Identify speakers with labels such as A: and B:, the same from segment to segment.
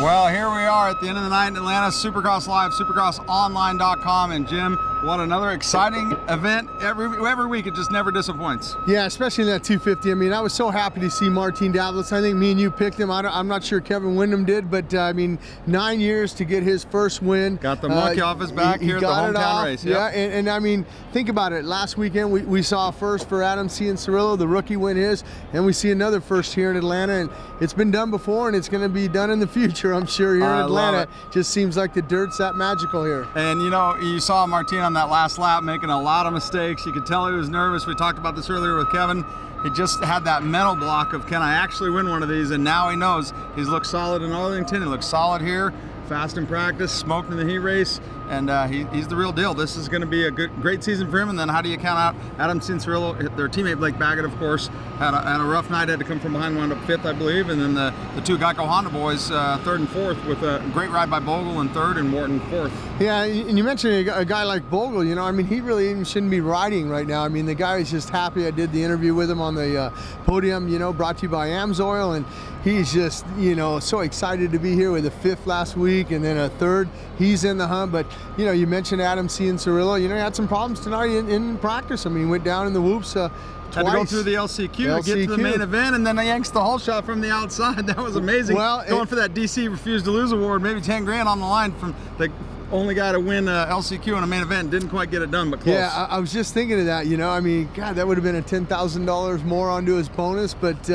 A: Well, here we are at the end of the night in Atlanta, Supercross Live, supercrossonline.com, and Jim, what another exciting event. Every week, it just never disappoints.
B: Yeah, especially in that 250. I mean, I was so happy to see Martin Davlis. I think me and you picked him. I'm not sure Kevin Windham did, but I mean, 9 years to get his first win.
A: Got the monkey off his back here at the hometown race. Yep.
B: Yeah, and I mean, think about it. Last weekend, we saw a first for Adam Cianciarillo, the rookie win his, and we see another first here in Atlanta, and it's been done before, and it's going to be done in the future, I'm sure, here in Atlanta. Just seems like the dirt's that magical here.
A: And you know, you saw Martin on that last lap making a lot of mistakes. You could tell he was nervous. We talked about this earlier with Kevin. He just had that mental block of, can I actually win one of these? And now he knows. He's looked solid in Arlington. He looks solid here. Fast in practice, smoked in the heat race, and he's the real deal. This is going to be a great season for him. And then how do you count out Adam Cianciarillo? Their teammate Blake Baggett, of course, had a rough night, had to come from behind, wound up 5th, I believe. And then the two Geico Honda boys, 3rd and 4th, with a great ride by Bogle in 3rd and Morton 4th.
B: Yeah, and you mentioned a guy like Bogle. You know, I mean, he really even shouldn't be riding right now. I mean, the guy is just happy. I did the interview with him on the podium, you know, brought to you by AMSOIL, and he's just, you know, so excited to be here with a 5th last week and then a 3rd. He's in the hunt. But, you know, you mentioned Adam Cianciarillo. You know, he had some problems tonight in practice. I mean, he went down in the whoops twice.
A: Had to go through the LCQ to get to the main event, and then he yanks the whole shot from the outside. That was amazing.
B: Well,
A: going for that DC Refused to Lose award, maybe 10 grand on the line from the only guy to win LCQ in a main event. Didn't quite get it done, but close.
B: Yeah, I was just thinking of that. You know, I mean, God, that would have been a $10,000 more onto his bonus. But,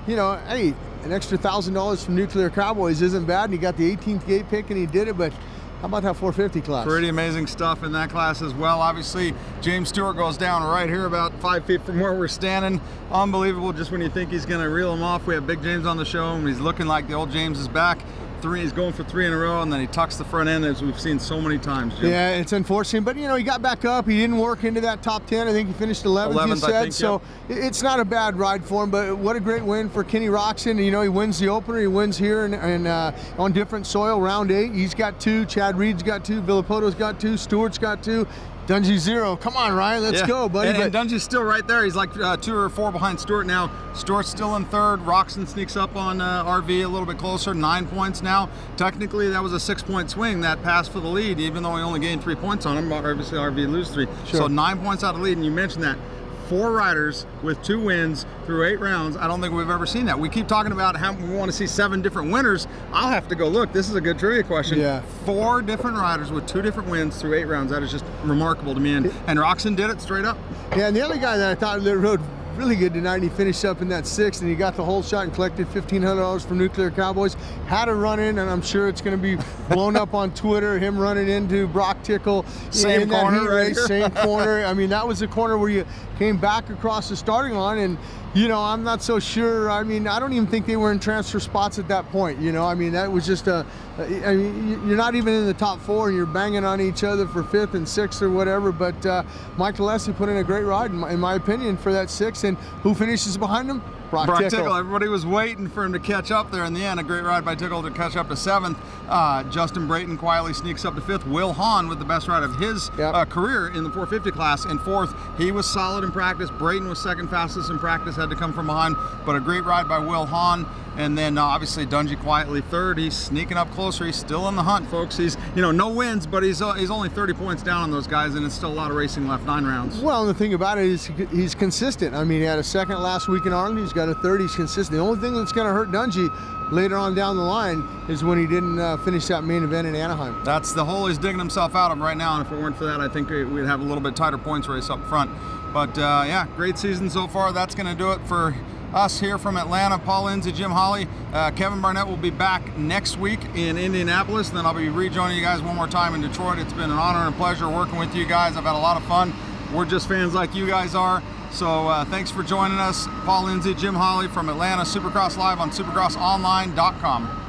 B: you know, hey, an extra $1,000 from Nuclear Cowboys isn't bad. And he got the 18th gate pick, and he did it. But how about that 450 class?
A: Pretty amazing stuff in that class as well. Obviously, James Stewart goes down right here about 5 feet from where we're standing. Unbelievable, just when you think he's going to reel him off. We have Big James on the show, and he's looking like the old James is back. He's going for 3 in a row, and then he tucks the front end, as we've seen so many times, Jim.
B: Yeah, it's unfortunate, but you know, he got back up. He didn't work into that top 10. I think he finished 11th, you said.
A: I think,
B: so
A: yep.
B: It's not a bad ride for him, but what a great win for Kenny Roczen. You know, he wins the opener, he wins here and on different soil, round 8. He's got 2, Chad Reed's got 2, Villapoto's got 2, Stewart's got 2. Dungey 0. Come on, Ryan, let's go, buddy.
A: And Dungey's still right there. He's like 2 or 4 behind Stewart now. Stewart's still in 3rd. Roczen sneaks up on RV a little bit closer, 9 points now. Technically, that was a 6-point swing, that pass for the lead, even though he only gained 3 points on him. Obviously, RV loses 3. Sure. So 9 points out of the lead, and you mentioned that. 4 riders with 2 wins through 8 rounds. I don't think we've ever seen that. We keep talking about how we want to see 7 different winners. I'll have to go look. This is a good trivia question.
B: Yeah.
A: 4 different riders with 2 different wins through 8 rounds. That is just remarkable to me. And Roczen did it straight up.
B: Yeah, and the other guy that I thought rode really good tonight, he finished up in that 6th, and he got the whole shot and collected $1,500 from Nuclear Cowboys. Had a run in, and I'm sure it's going to be blown up on Twitter, him running into Brock Tickle.
A: Same corner, right?
B: Same corner. I mean, that was the corner where you came back across the starting line, and you know, I'm not so sure. I mean, I don't even think they were in transfer spots at that point. You know, I mean, that was just I mean, you're not even in the top 4, and you're banging on each other for 5th and 6th or whatever. But Mike Alessi put in a great ride, in my opinion, for that 6th. And who finishes behind him? Brock Tickle.
A: Everybody was waiting for him to catch up there in the end. A great ride by Tickle to catch up to 7th. Justin Brayton quietly sneaks up to 5th. Will Hahn with the best ride of his career in the 450 class in 4th. He was solid in practice. Brayton was 2nd fastest in practice, had to come from behind, but a great ride by Will Hahn. And then obviously Dungey quietly 3rd. He's sneaking up closer. He's still in the hunt, folks. He's, you know, no wins, but he's only 30 points down on those guys, and it's still a lot of racing left. 9 rounds.
B: Well, and the thing about it is he's consistent. I mean, he had a 2nd last week in Arlington. He's got a 3rd. He's consistent. The only thing that's going to hurt Dungey later on down the line is when he didn't finish that main event in Anaheim.
A: That's the hole he's digging himself out of right now, and if it weren't for that, I think we'd have a little bit tighter points race up front. But yeah, great season so far. That's going to do it for us here from Atlanta. Paul Lindsey, Jim Holley. Kevin Barnett will be back next week in Indianapolis, and then I'll be rejoining you guys one more time in Detroit. It's been an honor and a pleasure working with you guys. I've had a lot of fun. We're just fans like you guys are. So thanks for joining us. Paul Lindsey, Jim Holley from Atlanta, Supercross Live on supercrossonline.com.